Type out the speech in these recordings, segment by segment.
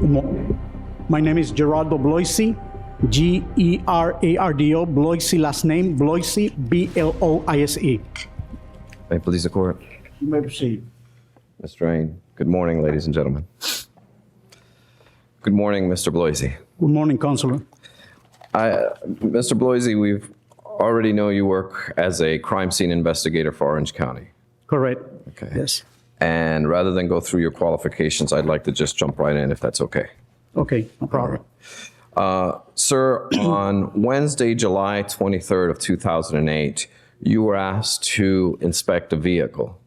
My name is Gerardo Bloise, Gerardo, Bloise, last name, Bloise, Bloise. May it please the court. You may proceed. Mr. Rain. Good morning, ladies and gentlemen. Good morning, Mr. Bloise. Good morning, Counselor. Mr. Bloise, we've already know you work as a crime scene investigator for Orange County. Correct. Okay. Yes. And rather than go through your qualifications, I'd like to just jump right in if that's okay. Okay, no problem. Sir, on Wednesday, July 23rd of 2008, you were asked to inspect a vehicle.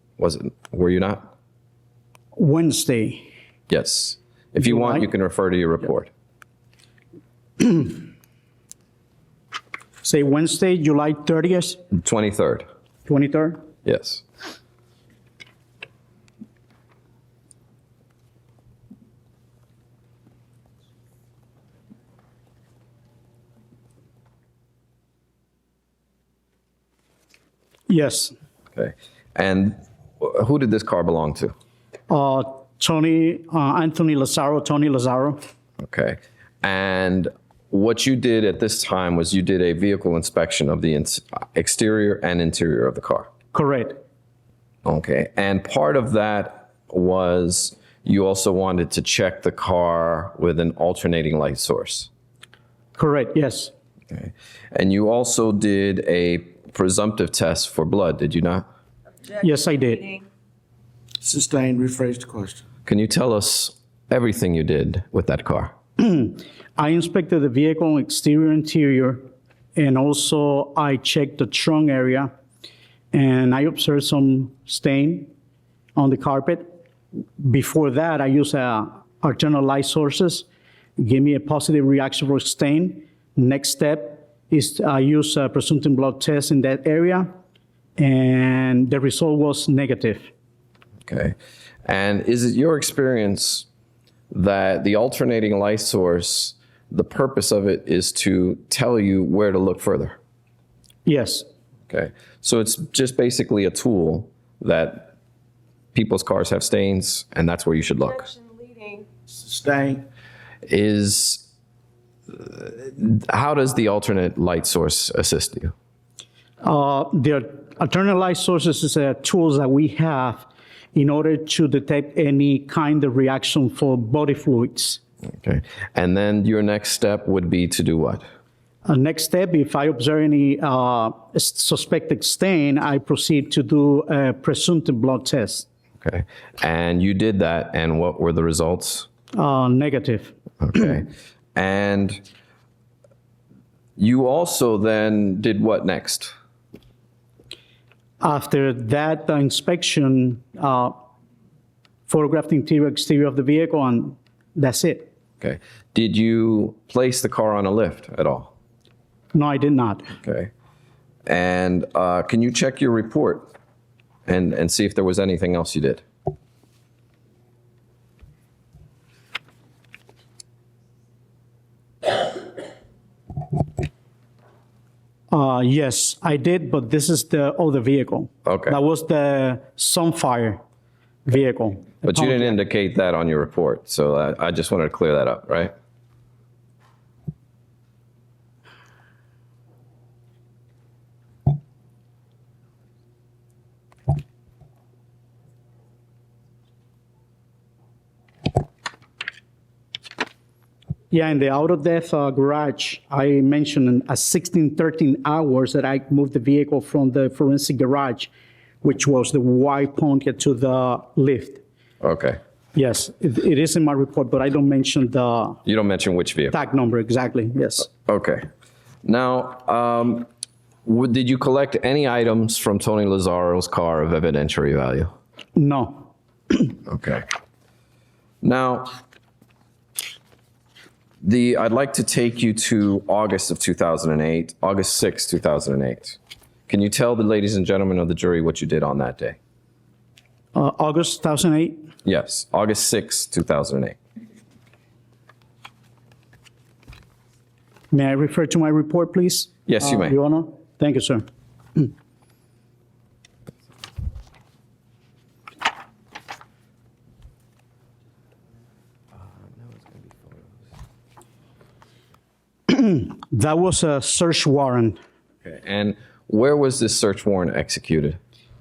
Were you not? Wednesday. Yes. If you want, you can refer to your report. Say Wednesday, July 30th, 23rd. 23rd? Yes. Yes. Okay. And who did this car belong to? Anthony Lazaro, Tony Lazaro. Okay. And what you did at this time was you did a vehicle inspection of the exterior and interior of the car. Correct. Okay. And part of that was you also wanted to check the car with an alternating light source. Correct, yes. Okay. And you also did a presumptive test for blood, did you not? Yes, I did. Sustained. Rephrase the question. Can you tell us everything you did with that car? I inspected the vehicle exterior, interior, and also I checked the trunk area, and I observed some stain on the carpet. Before that, I used alternative light sources, gave me a positive reaction for stain. Next step is I use a presumptive blood test in that area, and the result was negative. Okay. And is it your experience that the alternating light source, the purpose of it is to tell you where to look further? Yes. Okay. So it's just basically a tool that people's cars have stains, and that's where you should look. Sustained. How does the alternate light source assist you? The alternate light sources is tools that we have in order to detect any kind of reaction for body fluids. Okay. And then your next step would be to do what? Next step, if I observe any suspected stain, I proceed to do a presumptive blood test. Okay. And you did that, and what were the results? Negative. Okay. And you also then did what next? After that inspection, photographed the interior, exterior of the vehicle, and that's it. Okay. Did you place the car on a lift at all? No, I did not. Okay. And can you check your report and see if there was anything else you did? Yes, I did, but this is the other vehicle. Okay. That was the Sunfire vehicle. But you didn't indicate that on your report, so I just wanted to clear that up, right? Yeah, in the out-of-death garage, I mentioned at 13 hours that I moved the vehicle from the forensic garage, which was the white Pontiac, to the lift. Okay. Yes, it is in my report, but I don't mention the You don't mention which vehicle. tag number exactly, yes. Okay. Now, did you collect any items from Tony Lazaro's car of evidentiary value? No. Okay. Now, I'd like to take you to August of 2008, August 6, 2008. Can you tell the ladies and gentlemen of the jury what you did on that day? August 2008? Yes, August 6, 2008. May I refer to my report, please? Yes, you may. Your Honor? Thank you, sir. That was a search warrant Okay. And where was this search warrant executed?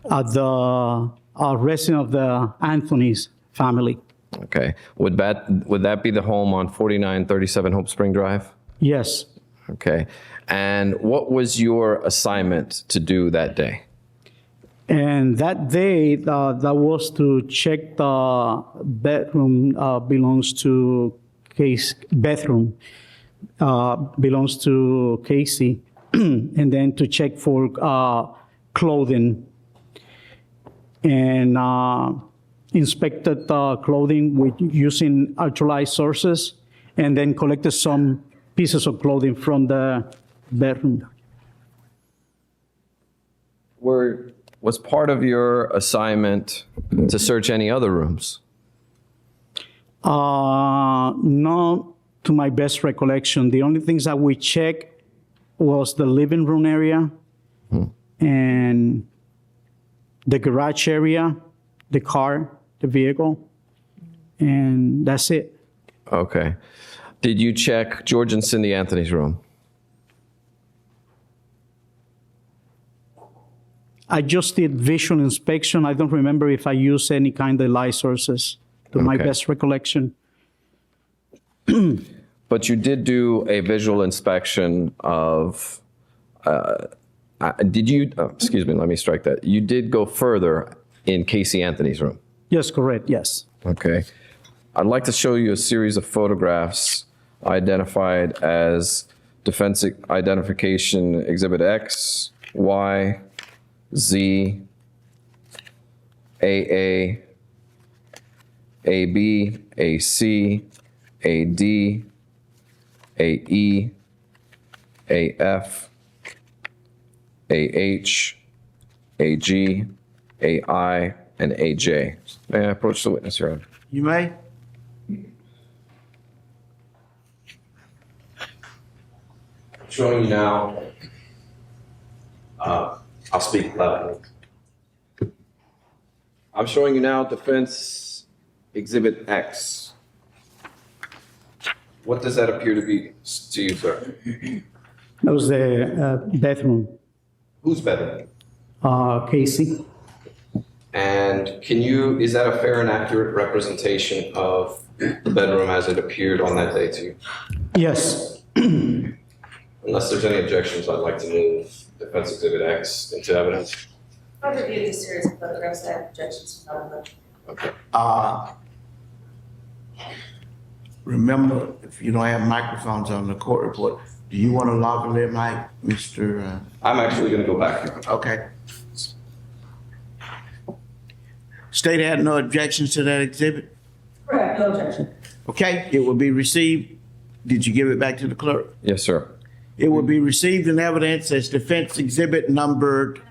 at the residence of the Anthony's family. Okay. Would that be the home on 4937 Hope Spring Drive? Yes. Okay. And what was your assignment to do that day? And that day, that was to check the bedroom belongs to Case. Bedroom belongs to Casey, and then to check for clothing, and inspected the clothing with using ultralight sources, and then collected some pieces of clothing from the bedroom. Was part of your assignment to search any other rooms? Not to my best recollection. The only things that we checked was the living room area and the garage area, the car, the vehicle, and that's it. Okay. Did you check George and Cindy Anthony's room? I just did visual inspection. I don't remember if I used any kind of light sources to my Okay. best recollection. But you did do a visual inspection of, excuse me, let me strike that. You did go further in Casey Anthony's room. Yes, correct, yes. Okay. I'd like to show you a series of photographs identified as defense identification exhibit X, Y, Z, AA, AB, AC, AD, AE, AF, AH, AG, AI, and AJ. May I approach the witness, Your Honor? You may. Showing you now, I'll speak loudly. I'm showing you now defense exhibit X. What does that appear to be to you, sir? That was the bedroom, Who's better? Casey. And is that a fair and accurate representation of the bedroom as it appeared on that day to you? Yes. Unless there's any objections, I'd like to move defense exhibit X into evidence. I've reviewed this series of photographs. I have objections from them. Okay. Remember, if you don't have microphones on the court report, do you want to lavalier mic, Mr. I'm actually going to go back here. Okay. State had no objections to that exhibit? Correct, no objection. Okay, it will be received. Did you give it back to the clerk? Yes, sir. It will be received in evidence as defense exhibit numbered.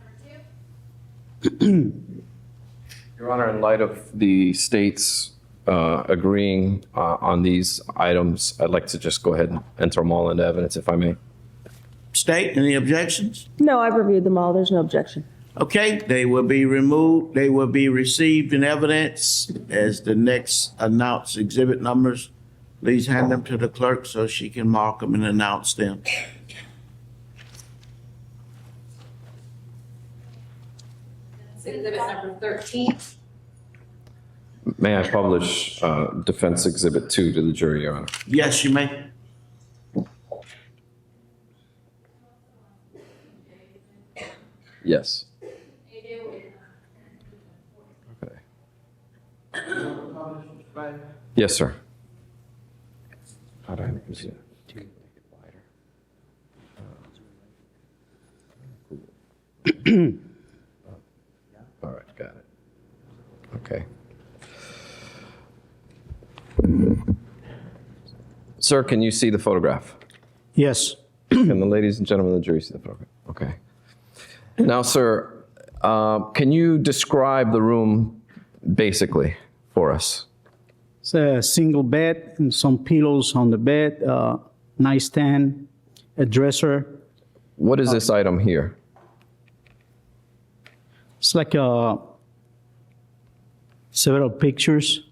Your Honor, in light of the state's agreeing on these items, I'd like to just go ahead and enter them all into evidence, if I may. State, any objections? No, I've reviewed them all. There's no objection. Okay, they will be removed. They will be received in evidence as the next announced exhibit numbers. Please hand them to the clerk so she can mark them and announce them. Exhibit number 13. May I publish defense exhibit 2 to the jury, Your Honor? Yes, you may. Yes. Okay. Yes, sir. How do I use it? All right, got it. Okay. Sir, can you see the photograph? Yes. Can the ladies and gentlemen of the jury see the photograph? Okay. Now, sir, can you describe the room basically for us? It's a single bed and some pillows on the bed, nightstand, a dresser. What is this item here? It's like several pictures.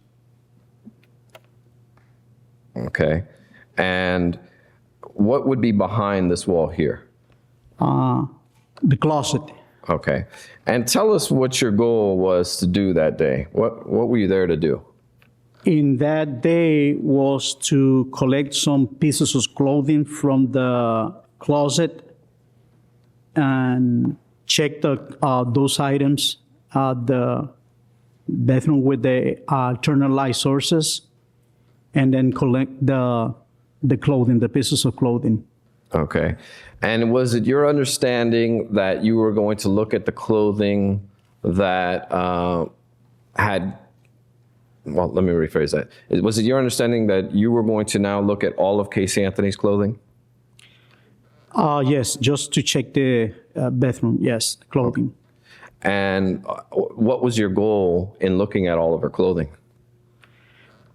Okay. And what would be behind this wall here? The closet. Okay. And tell us what your goal was to do that day. What were you there to do? In that day was to collect some pieces of clothing from the closet and check those items at the bathroom with the internal light sources, and then collect the clothing, the pieces of clothing. Okay. And was it your understanding that you were going to look at the clothing that had, well, let me rephrase that. Was it your understanding that you were going to now look at all of Caylee Anthony's clothing? Yes, just to check the bathroom, yes, clothing. And what was your goal in looking at all of her clothing?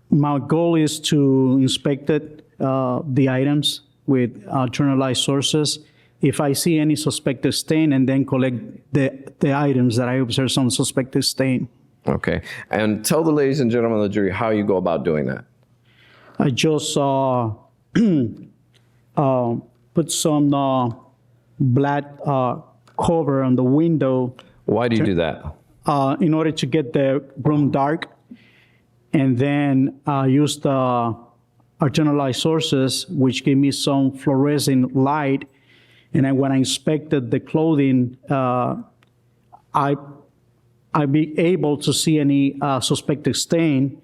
My goal is to inspect the items with internal light sources. If I see any suspected stain, and then collect the items that I observe some suspected stain. Okay. And tell the ladies and gentlemen of the jury how you go about doing that. I just put some black cover on the window. Why do you do that? In order to get the room dark, and then use the internal light sources, which give me some fluorescent light. And then when I inspected the clothing, I be able to see any suspected stain.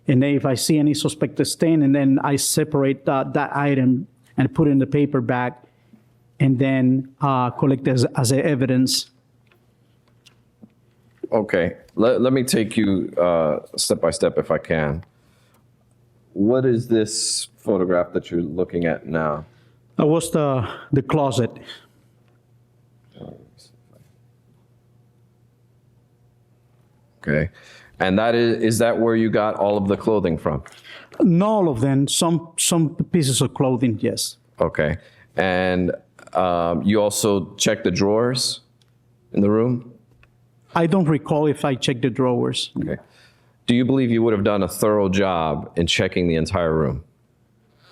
And then if I see any suspected stain, and then I separate that item and put it in the paper bag, and then collect as evidence. Okay. Let me take you step by step if I can. What is this photograph that you're looking at now? That was the closet. Okay. And that is that where you got all of the clothing from? Not all of them, some pieces of clothing, yes. Okay. And you also checked the drawers in the room? I don't recall if I checked the drawers. Okay. Do you believe you would have done a thorough job in checking the entire room?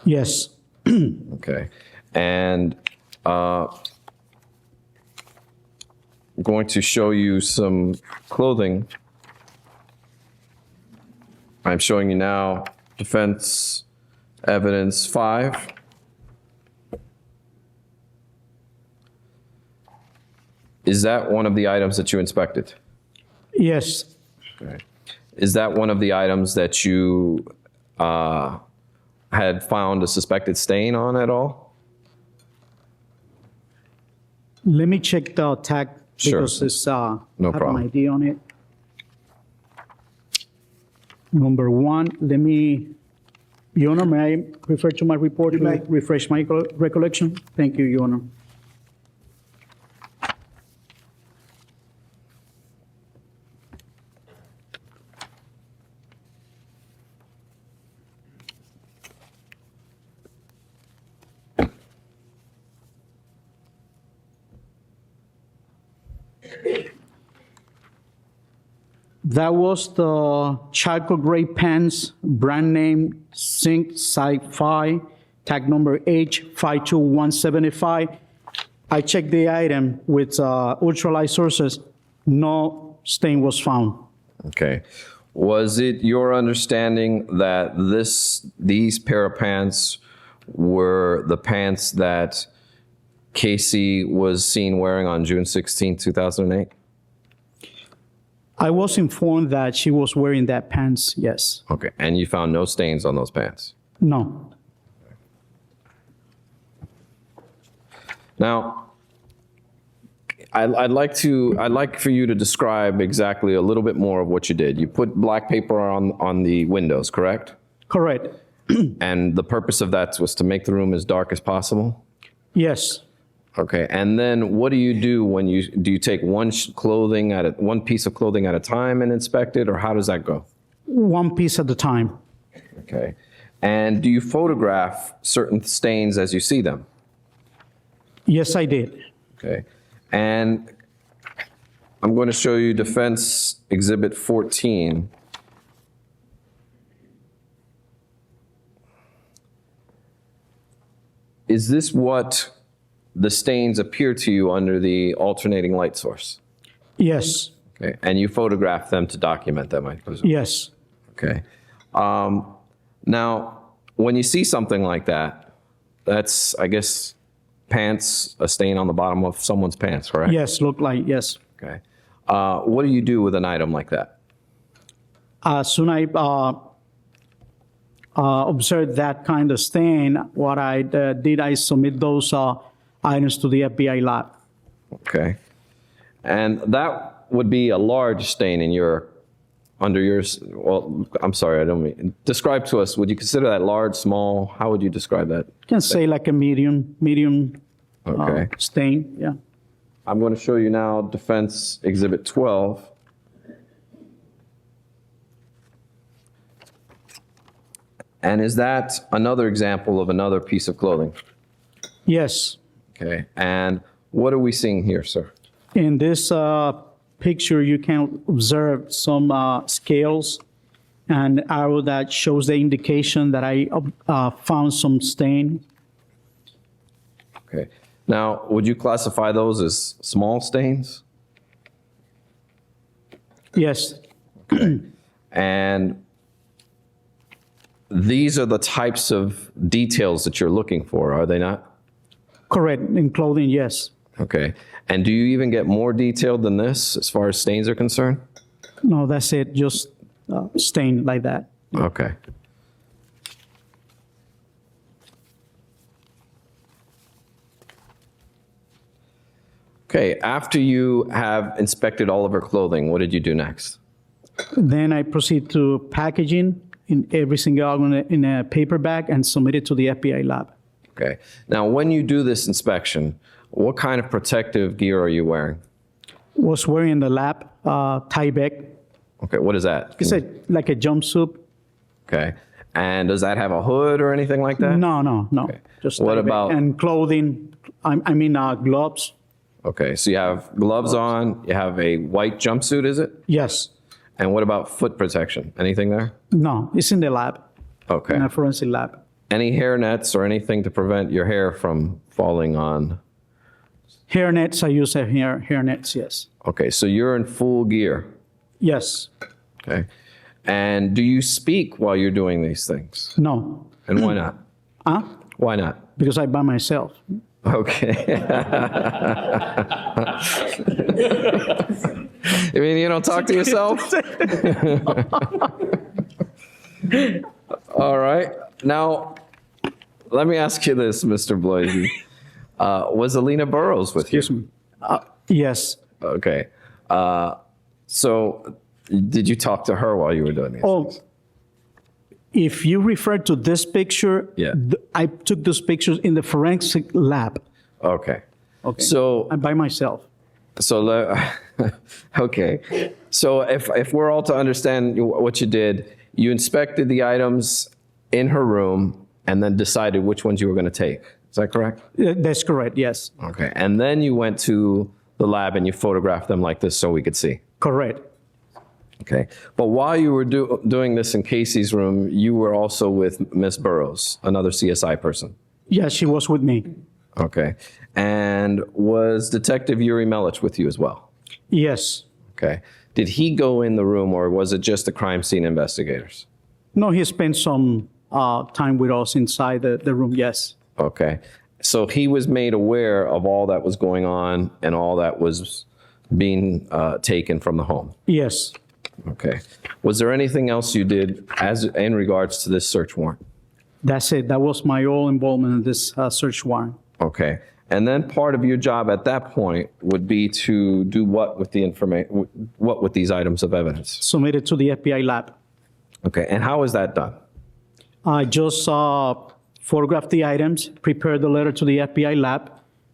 Yes. Okay. And I'm going to show you some clothing. I'm showing you now defense evidence 5. Is that one of the items that you inspected? Yes. Okay. Is that one of the items that you had found a suspected stain on at all? Let me check the tag Sure. because it's No have problem. an ID on it. Number 1, let me, Your Honor, may I refer to my report to refresh my recollection? Thank you, Your Honor. That was the charcoal gray pants, brand name Zinc Sci-Fi, tag number H52175. I checked the item with ultralight sources. No stain was found. Okay. Was it your understanding that these pair of pants were the pants that Caylee was seen wearing on June 16, 2008? I was informed that she was wearing that pants, yes. Okay. And you found no stains on those pants? No. Now, I'd like for you to describe exactly a little bit more of what you did. You put black paper on the windows, correct? Correct. And the purpose of that was to make the room as dark as possible? Yes. Okay. And then what do you do when do you take one piece of clothing at a time and inspect it, or how does that go? One piece at a time. Okay. And do you photograph certain stains as you see them? Yes, I did. Okay. And I'm going to show you Defense Exhibit 14. is this what the stains appear to you under the alternating light source? Yes, Okay, and you photograph them to document them, I presume? yes. Okay. Now, when you see something like that, that's, I guess, pants, a stain on the bottom of someone's pants, correct? Yes, look like, yes. Okay. What do you do with an item like that? As soon I observed that kind of stain, what I did, I submit those items to the FBI lab. Okay. And that would be a large stain in your, under yours, well, I'm sorry, I don't mean, describe to us, would you consider that large, small? How would you describe that? You can say like a medium Okay. stain, yeah. I'm going to show you now Defense Exhibit 12. And is that another example of another piece of clothing? Yes. Okay. And what are we seeing here, sir? In this picture, you can observe some scales and arrow that shows the indication that I found some stain. Okay. Now, would you classify those as small stains? Yes, And these are the types of details that you're looking for, are they not? correct. In clothing, yes. Okay. And do you even get more detailed than this as far as stains are concerned? No, that's it. Just stain like that. Okay. Okay, after you have inspected all of her clothing, what did you do next? Then I proceed to packaging in every single item in a paper bag and submit it to the FBI lab. Okay. Now, when you do this inspection, what kind of protective gear are you wearing? Was wearing the lab Tyvek. Okay, what is that? It's like a jumpsuit. Okay. And does that have a hood or anything like that? No. Okay. Just What Tyvek. about- And clothing? I mean gloves. Okay, so you have gloves on, you have a white jumpsuit, is it? Yes. And what about foot protection? Anything there? No, it's in the lab, Okay. in a forensic lab. Any hair nets or anything to prevent your hair from falling on? Hair nets, I use hair nets, yes. Okay, so you're in full gear. Yes. Okay. And do you speak while you're doing these things? No. And why not? Huh? Why not? Because I by myself. Okay. I mean, you don't talk to yourself? All right. Now, let me ask you this, Mr. Bloise. Was Alina Burrows with you? Excuse me. Yes. Okay. So did you talk to her while you were doing this? Oh, if you refer to this picture, Yeah. I took those pictures in the forensic lab. Okay. Okay. So, I'm by myself. okay. So if we're all to understand what you did, you inspected the items in her room and then decided which ones you were going to take. Is that correct? That's correct, yes. Okay. And then you went to the lab and you photographed them like this so we could see. Correct. Okay. But while you were doing this in Casey's room, you were also with Miss Burrows, another CSI person. Yes, she was with me. Okay. And was Detective Yuri Melich with you as well? Yes. Okay. Did he go in the room or was it just the crime scene investigators? No, he spent some time with us inside the room, yes. Okay. So he was made aware of all that was going on and all that was being taken from the home? Yes. Okay. Was there anything else you did as in regards to this search warrant? That's it. That was my whole involvement in this search warrant. Okay. And then part of your job at that point would be to do what with the information, what with these items of evidence? Submitted to the FBI lab. Okay. And how is that done? I just photographed the items, prepared the letter to the FBI lab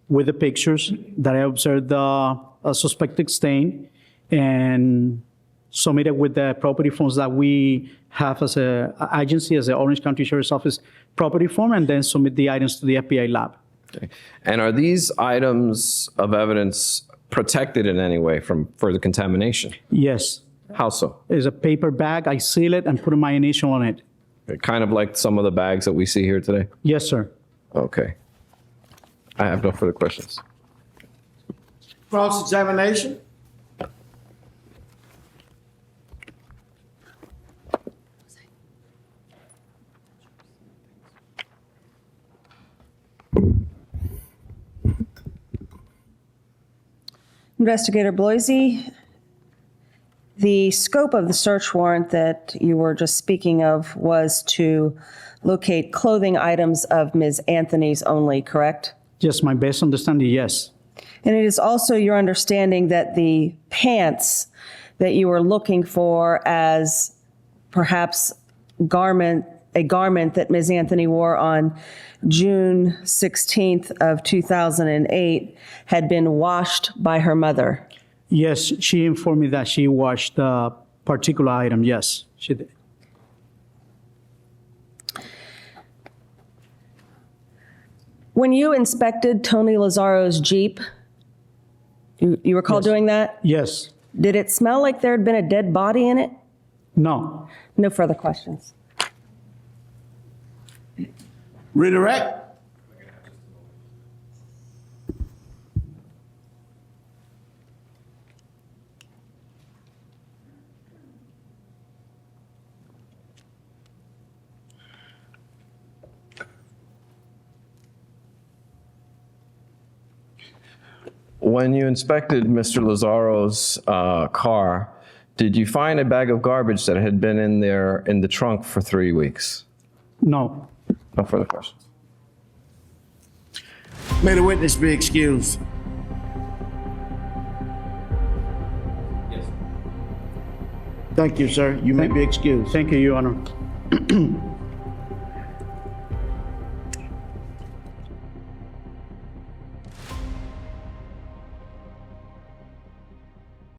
with the pictures that I observed a suspected stain, and submitted with the property forms that we have as an agency, as the Orange County Sheriff's Office property form, and then submit the items to the FBI lab. Okay. And are these items of evidence protected in any way from further contamination? Yes. How so? It's a paper bag. I seal it and put my initial on it. Kind of like some of the bags that we see here today? Yes, sir. Okay. I have no further questions. Cross-examination? Investigator Bloise, the scope of the search warrant that you were just speaking of was to locate clothing items of Ms. Anthony's only, correct? Yes, my best understanding, yes. And it is also your understanding that the pants that you were looking for as perhaps a garment that Ms. Anthony wore on June 16th of 2008 had been washed by her mother. Yes, she informed me that she washed the particular item. Yes, she did. When you inspected Tony Lazzaro's Jeep, you recall Yes. doing that? Yes. Did it smell like there had been a dead body in it? No. No further questions. Redirect? When you inspected Mr. Lazzaro's car, did you find a bag of garbage that had been in there in the trunk for 3 weeks? No. No further questions. May the witness be excused. Thank you, sir. You may be excused. Thank you, Your Honor.